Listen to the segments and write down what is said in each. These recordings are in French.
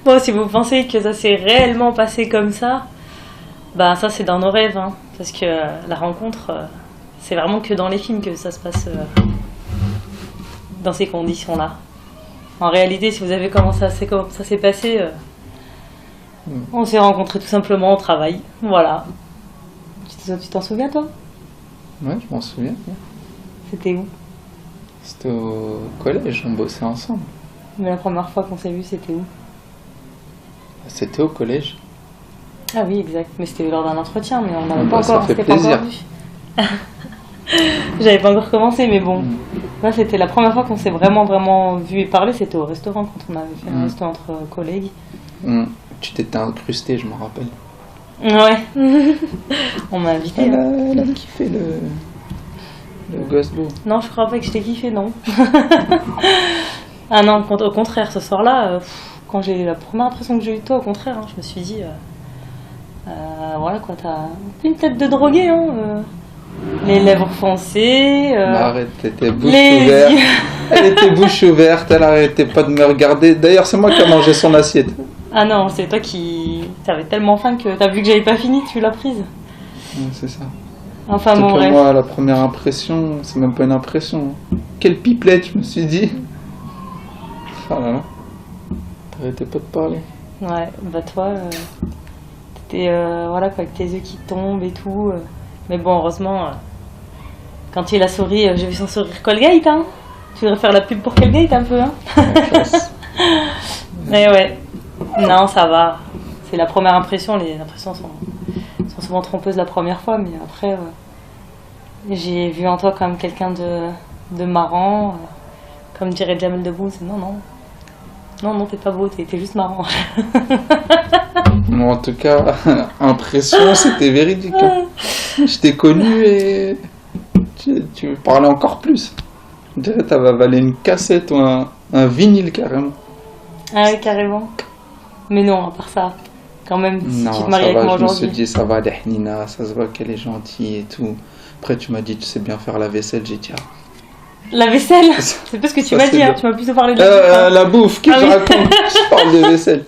Bon, si vous pensez que ça s'est réellement passé comme ça, bah ça c'est dans nos rêves, hein, parce que la rencontre, c'est vraiment que dans les films que ça se passe dans ces conditions-là. En réalité, si vous avez comment ça s'est passé, on s'est rencontrés tout simplement au travail. Voilà. Tu t'en souviens, toi? Ouais, je m'en souviens. Ouais. C'était où? C'était au collège, on bossait ensemble. Mais la première fois qu'on s'est vu, c'était où? C'était au collège. Ah oui, exact. Mais c'était lors d'un entretien, mais on n'avait Bah, pas ça encore, fait c'était pas plaisir. encore vu. J'avais pas encore commencé, mais bon. Là, c'était la première fois qu'on s'est vraiment vu et parlé, c'était au restaurant, quand on avait fait un resto entre collègues. Tu t'étais incrusté, je me rappelle. Ouais. On m'a invité. Elle a kiffé le gosse beau. Non, je crois pas que je t'ai kiffé, non. Ah non, au contraire, ce soir-là, quand j'ai la première impression que j'ai eue de toi, au contraire, hein, je me suis dit, voilà quoi, t'as une tête de drogué, hein. Les lèvres foncées. Arrête, t'étais bouche les ouverte. yeux. Elle était bouche ouverte, elle arrêtait pas de me regarder. D'ailleurs, c'est moi qui ai mangé son assiette. Ah non, c'est toi qui. T'avais tellement faim que t'as vu que j'avais pas fini, tu l'as prise. Ouais, c'est ça. Enfin, Pour bon, bref. moi, la première impression, c'est même pas une impression. Quelle pipelette, je me suis dit. Ah là là. T'arrêtais pas de parler. Ouais, bah toi, t'étais voilà quoi, avec tes yeux qui tombent et tout. Mais bon, heureusement, quand il a souri, j'ai vu son sourire Colgate, hein. Tu voudrais faire la pub pour Colgate un peu, hein. Mais ouais, non, ça va. C'est la première impression, les impressions sont souvent trompeuses la première fois, mais après, j'ai vu en toi quand même quelqu'un de marrant. Comme dirait Jamel Debbouze, non, t'es pas beau, t'es juste marrant. Bon, en tout cas, impression, c'était véridique. Hein. Je t'ai connu et tu me parlais encore plus. Je dirais que t'avais avalé une cassette ou un vinyle carrément. Ah ouais, carrément. Mais non, à part ça, quand même, si Non, tu te ça maries avec va, moi je me suis aujourd'hui. dit, ça va, Nina, ça se voit qu'elle est gentille et tout. Après, tu m'as dit, tu sais bien faire la vaisselle, j'ai dit, ah. La vaisselle, c'est pas ce que tu Ça, m'as c'est dit, hein. bien. Tu m'as plutôt parlé de la bouffe, hein. La bouffe, qu'est-ce que Ah je oui. raconte? Je parle de vaisselle.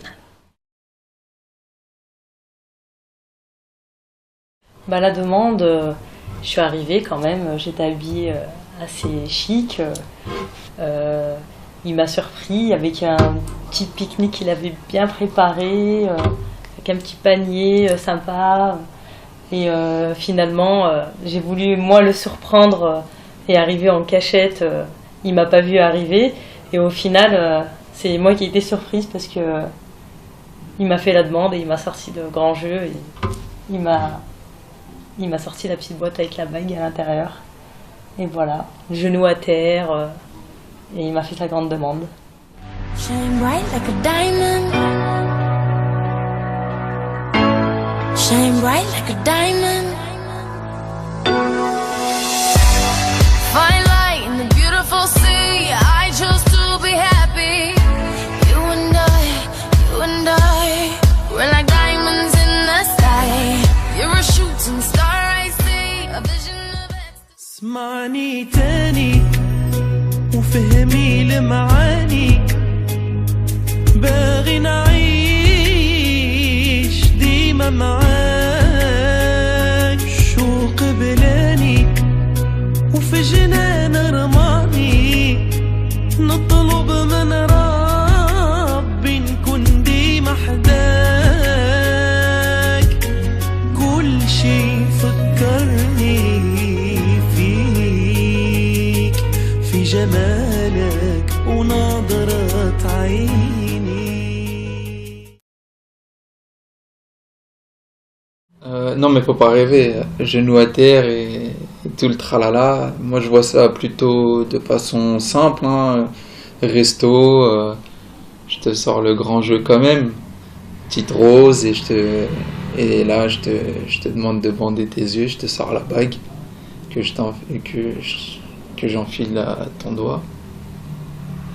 Bah la demande, je suis arrivée quand même, j'étais habillée assez chic. Il m'a surpris avec un petit pique-nique qu'il avait bien préparé, avec un petit panier sympa. Et finalement, j'ai voulu moi le surprendre et arriver en cachette. Il m'a pas vu arriver. Et au final, c'est moi qui ai été surprise parce que il m'a fait la demande et il m'a sorti de grands jeux. Et il m'a sorti la petite boîte avec la bague à l'intérieur. Et voilà, genou à terre. Et il m'a fait sa grande demande. Shine bright like a diamond. Shine bright like a diamond. Fine light in the beautiful sea. I chose to be happy. You and I, we're like diamonds in the sky. You're a shooting star, I see a vision of ecstasy. اسمعني تاني وفهمي المعاني باغي نعيش ديما معاك شوق بلاني وفي جنان رماني نطلب من ربي نكون ديما حداك كل شي فكرني فيك في جمالك ونظرة عيني. Non, mais faut pas rêver. Genou à terre et tout le tralala. Moi, je vois ça plutôt de façon simple. Hein. Resto, je te sors le grand jeu quand même. Petite rose et là, je te demande de bander tes yeux. Je te sors la bague que j'enfile à ton doigt.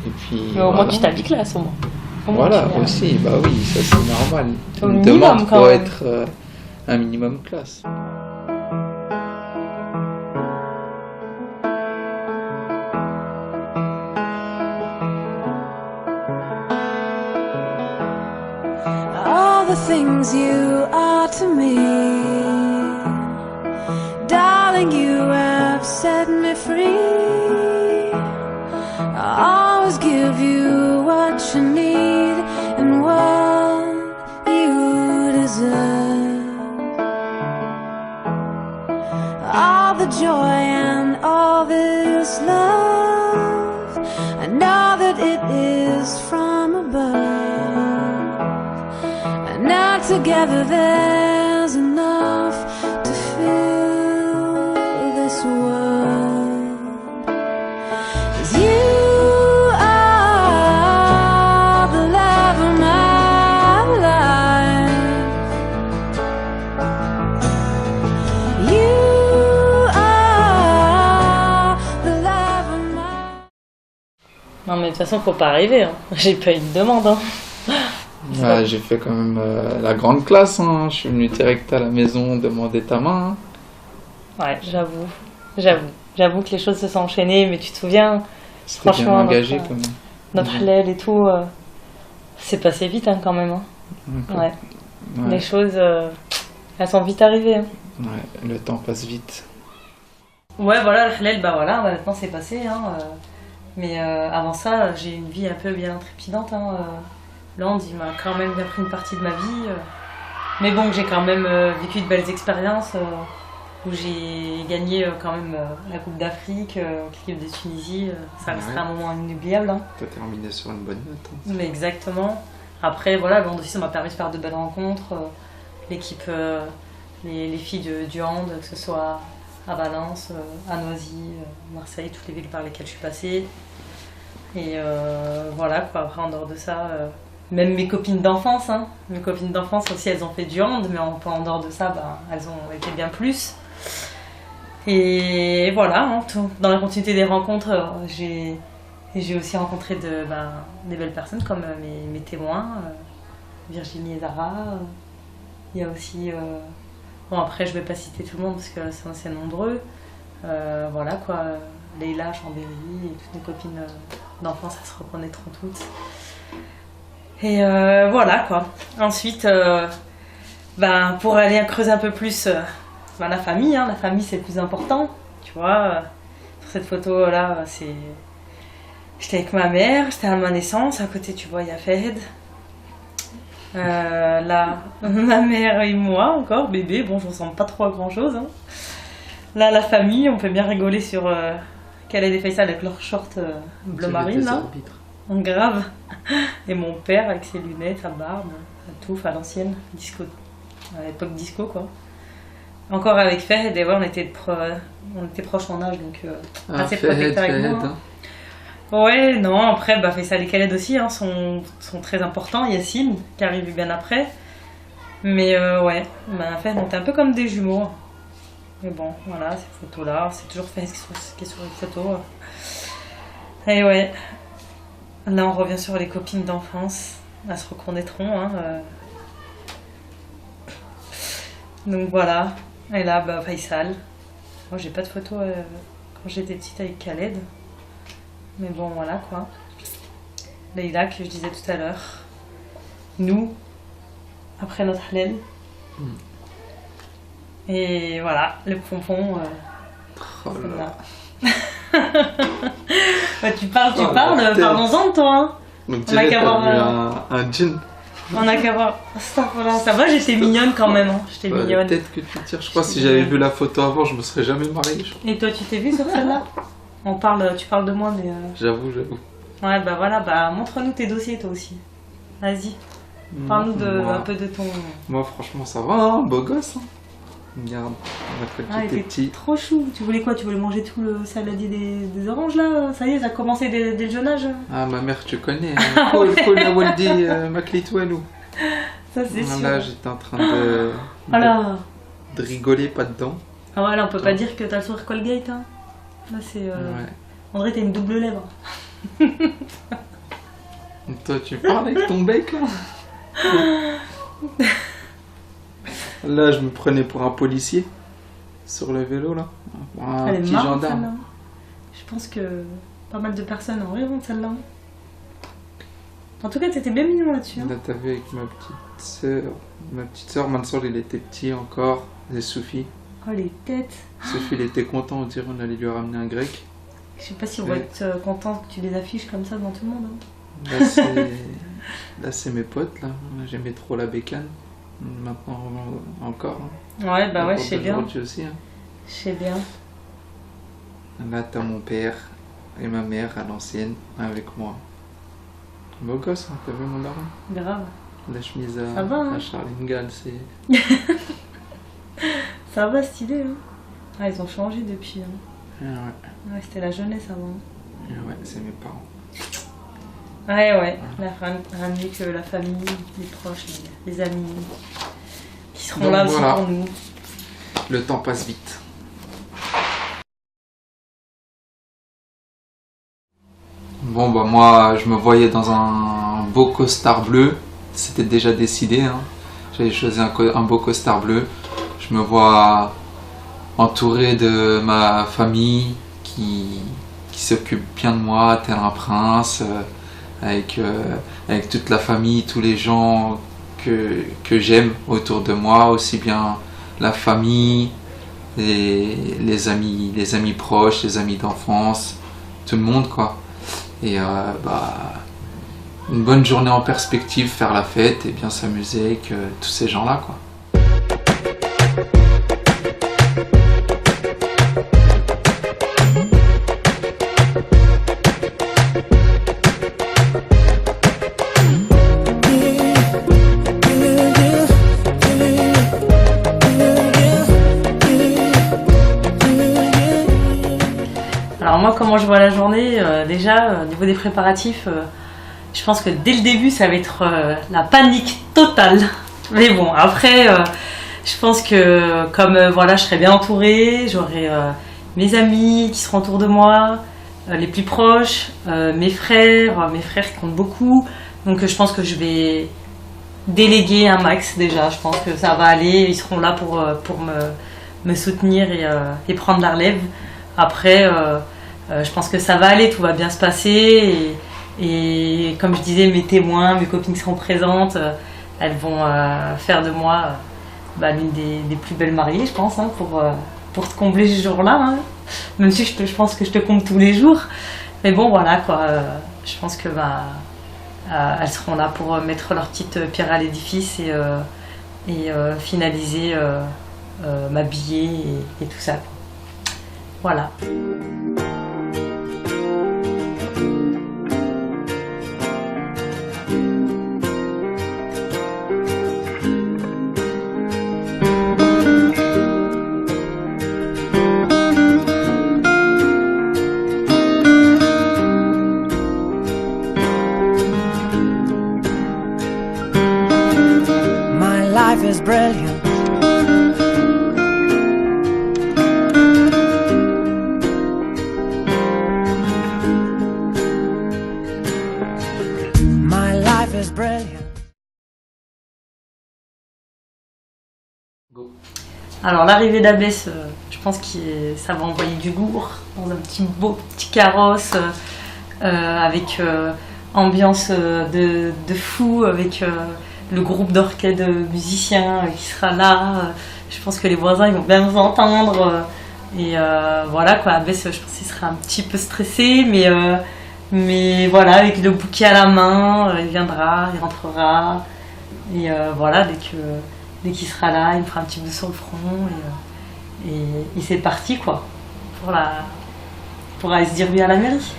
Et puis. Mais au moins voilà. tu t'habilles classe, au moins. Au moins, Voilà, tu viens. aussi, bah oui, ça c'est normal. Au Une minimum, demande quand pour même. être un minimum classe. the things you are to me. Darling, you have set me free. I'll always give you what you need and what you deserve. All the joy and all this love, I know that it is from above. And now together there's enough to fill this world. 'Cause you are the love of my life. You are the love of my... Non, mais de toute façon, faut pas rêver. Hein. J'ai pas eu de demande. Hein. Ouais, j'ai fait quand même la grande classe, hein. Je suis venu direct à la maison demander ta main. Hein. Ouais, j'avoue que les choses se sont enchaînées, mais tu te souviens, C'était bien franchement, engagé quand même. notre halal et tout, c'est passé vite hein, quand même. Hein. Donc, Ouais. ouais. Les choses, elles sont vite arrivées. Hein. Ouais, le temps passe vite. Ouais, voilà, le halal, bah voilà, maintenant c'est passé. Hein, mais avant ça, j'ai une vie un peu bien trépidante. Hein, Land, il m'a quand même bien pris une partie de ma vie. Mais bon, j'ai quand même vécu de belles expériences où j'ai gagné quand même la Coupe d'Afrique, l'équipe de Tunisie. Ça restera Ouais. un moment inoubliable. Hein. T'as terminé sur une bonne note. Hein. Mais exactement. Après, voilà, le hand aussi, ça m'a permis de faire de belles rencontres. L'équipe, les filles du hand, que ce soit à Valence, à Noisy, Marseille, toutes les villes par lesquelles je suis passée. Et voilà, quoi. Après, en dehors de ça, même mes copines d'enfance, hein. Mes copines d'enfance aussi, elles ont fait du hand, mais en dehors de ça, ben, elles ont été bien plus. Et voilà, hein, dans la continuité des rencontres, j'ai aussi rencontré des belles personnes comme mes témoins, Virginie et Zara. Il y a aussi... bon, après, je vais pas citer tout le monde parce que c'est nombreux. Voilà, quoi. Leïla, Chambéry et toutes mes copines d'enfance, elles se reconnaîtront toutes. Et voilà, quoi. Ensuite, pour aller creuser un peu plus la famille, hein. La famille, c'est le plus important. Tu vois, sur cette photo-là, j'étais avec ma mère, j'étais à ma naissance. À côté, tu vois, il y a Fed. Là, ma mère et moi, encore, bébé. Bon, je ressemble pas trop à grand-chose. Hein. Là, la famille, on peut bien rigoler sur Khaled et Faisal avec leur short bleu marine, là. Grave. Et mon père avec ses lunettes, sa barbe, sa touffe à l'ancienne, disco. À l'époque disco, quoi. Encore avec Fed, et ouais, on était proches en âge, donc assez protecteurs avec moi. Hein. Ouais, non, après, Faisal et Khaled aussi hein, sont très importants. Yassine, qui arrive bien après. Mais ouais, Fed, on était un peu comme des jumeaux. Mais bon, voilà, ces photos-là, c'est toujours Fed qui est sur une photo. Et ouais, là on revient sur les copines d'enfance. Elles se reconnaîtront. Hein, Donc voilà. Et là, Faisal. Moi, j'ai pas de photo quand j'étais petite avec Khaled. Mais bon, voilà quoi. Leïla, que je disais tout à l'heure. Nous, après notre halal. Et voilà, le pompon. Oh là là. Tu parles, parlons-en de toi. Hein. Donc, on a qu'à voir un jean. On a qu'à voir. Ça va, j'étais mignonne quand même. Hein. J'étais mignonne. Peut-être que tu tires. Je crois que si j'avais vu la photo avant, je me serais jamais mariée. Et toi, tu t'es vue sur celle-là? Tu parles de moi, mais. J'avoue. Ouais, voilà, montre-nous tes dossiers, toi aussi. Vas-y. Parle-nous un peu de ton. Moi, franchement, ça va, hein, beau gosse. Hein. Regarde, il était petit. Trop chou. Tu voulais quoi? Tu voulais manger tout le saladier des oranges là? Ça y est, ça a commencé dès le jeune âge. Ah, ma mère, tu connais. Kol Waldi Maklitouanou. Ça, c'est sûr. Là, j'étais en train de rigoler, pas dedans. Ah ouais, là, on peut pas dire que t'as le sourire Colgate. Hein. Là, c'est. Ouais. André, t'as une double lèvre. Toi, tu parles avec ton bec là? Là, je me prenais pour un policier sur le vélo là. Un Elle est petit marrante, gendarme. celle-là. Je pense que pas mal de personnes en riront de celle-là. En tout cas, t'étais bien mignon là-dessus. Hein. Là, t'as vu avec ma petite sœur. Ma petite sœur, Mansour, il était petit encore. Et Sophie. Oh, les têtes. Sophie, il était content, on dirait on allait lui ramener un grec. Je sais pas si on va être content que tu les affiches comme ça devant tout le monde. Hein. Là, c'est mes potes, là. J'aimais trop la bécane. Maintenant, encore. Hein. Ouais, bah ouais, je sais bien. Aussi, hein. Je sais bien. Là, t'as mon père et ma mère à l'ancienne avec moi. Beau gosse, hein, t'as vu mon daron? Grave. La chemise Ça va, hein. à Charline Gall, c'est... Ça va, stylé. Hein. Ah, ils ont changé depuis. Hein. Ah ouais. Ouais, c'était la jeunesse avant. Ah ouais, c'est mes parents. Ouais. Rien de mieux que la famille, les proches, les amis qui seront donc, là aussi voilà. pour nous. Le temps passe vite. Bon bah moi je me voyais dans un beau costard bleu, c'était déjà décidé, hein. J'avais choisi un beau costard bleu. Je me vois entouré de ma famille qui s'occupe bien de moi, tel un prince, avec toute la famille, tous les gens que j'aime autour de moi, aussi bien la famille, les amis proches, les amis d'enfance, tout le monde quoi. Et une bonne journée en perspective, faire la fête et bien s'amuser avec tous ces gens-là quoi. Alors moi, comment je vois la journée, déjà, au niveau des préparatifs, je pense que dès le début, ça va être la panique totale. Mais bon, après, je pense que comme voilà, je serai bien entourée, j'aurai mes amis qui seront autour de moi, les plus proches, mes frères qui comptent beaucoup. Donc je pense que je vais déléguer un max déjà. Je pense que ça va aller, ils seront là pour me soutenir et prendre la relève. Après, je pense que ça va aller, tout va bien se passer. Et comme je disais, mes témoins, mes copines seront présentes. Elles vont faire de moi l'une des plus belles mariées, je pense, hein, pour te combler ce jour-là. Hein. Même si je pense que je te comble tous les jours. Mais bon, voilà, quoi. Je pense que elles seront là pour mettre leur petite pierre à l'édifice et finaliser, m'habiller et tout ça. Quoi. Voilà. My life is brilliant. My life is brilliant. Go. Alors l'arrivée d'Abbesse, je pense que ça va envoyer du lourd dans un beau petit carrosse avec ambiance de fou, avec le groupe d'orchestre de musiciens qui sera là. Je pense que les voisins ils vont bien nous entendre. Et voilà quoi, Abbesse je pense qu'il sera un petit peu stressé, mais voilà, avec le bouquet à la main, il viendra, il rentrera. Et voilà, dès qu'il sera là, il me fera un petit bout sur le front et c'est parti quoi, pour aller se dire oui à la mairie.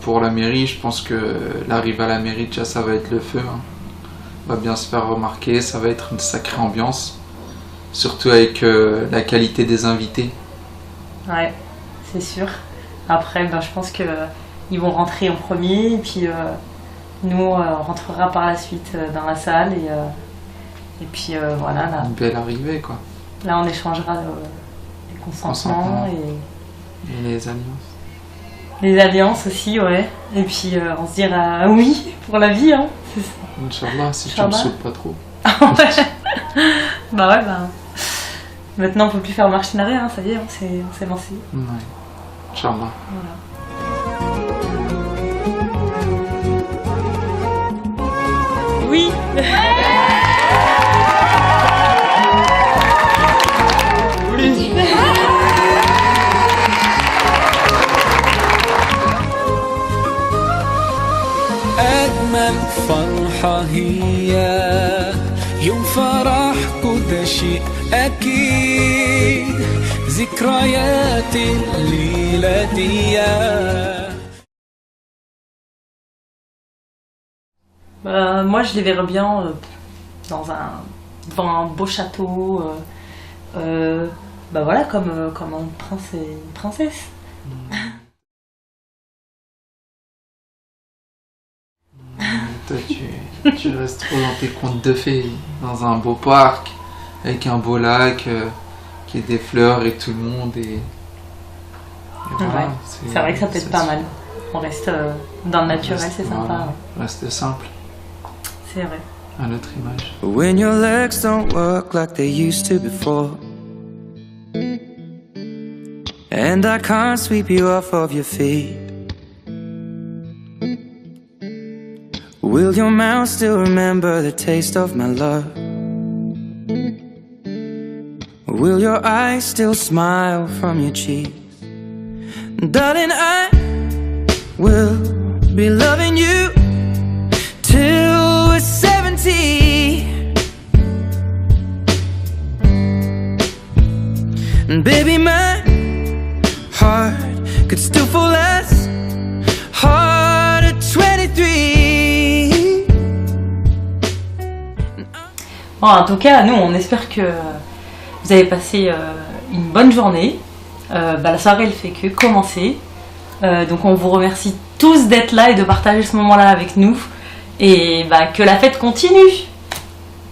Pour la mairie, je pense que l'arrivée à la mairie, déjà, ça va être le feu. Hein. On va bien se faire remarquer, ça va être une sacrée ambiance. Surtout avec la qualité des invités. Ouais, c'est sûr. Après, je pense qu'il ils vont rentrer en premier, et puis nous, on rentrera par la suite dans la salle, et puis voilà, là, Une belle arrivée, quoi. là on échangera les consentements Et les alliances. les alliances aussi, ouais. Et puis on se dira oui pour la vie, hein. Inch'Allah, si tu me Inch'Allah. saoules pas trop. Bah ouais, bah. Maintenant on peut plus faire marche en arrière, hein, ça y est, on s'est lancé. Ouais. Inch'Allah. Voilà. Oui. أجمل فرحة هي يوم فرح كل شيء أكيد ذكريات الليلة دي. Moi je les verrais bien devant un beau château, bah voilà, comme un prince et une princesse. Toi, tu restes trop dans tes contes de fées, dans un beau parc, avec un beau lac, qui est des fleurs et tout le monde. Et voilà, Ouais, c'est vrai que ça peut être pas mal. On reste dans le naturel, c'est sympa. Voilà, Ouais. reste simple, C'est vrai. à notre image. When your legs don't work like they used to before, and I can't sweep you off of your feet, will your mouth still remember the taste of my love? Will your eyes still smile from your cheeks? Darling, I will be loving you till we're 70. And baby, my heart could still fall as hard at 23. Bon, en tout cas, nous, on espère que vous avez passé une bonne journée. La soirée, elle fait que commencer. Donc, on vous remercie tous d'être là et de partager ce moment-là avec nous. Et que la fête continue.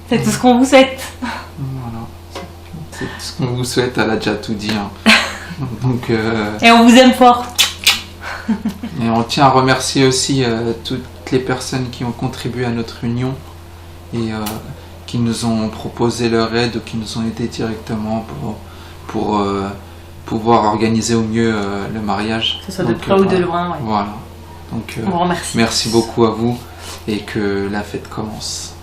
C'est tout ce qu'on vous souhaite. Voilà. C'est tout ce qu'on vous souhaite, elle a déjà tout dit. Hein. Donc, Et on vous aime fort. et on tient à remercier aussi toutes les personnes qui ont contribué à notre union et qui nous ont proposé leur aide ou qui nous ont aidés directement pour pouvoir organiser au mieux le mariage. Que ce soit de près ou de loin. Ouais. Voilà. Donc, On vous remercie. merci beaucoup à vous et que la fête commence.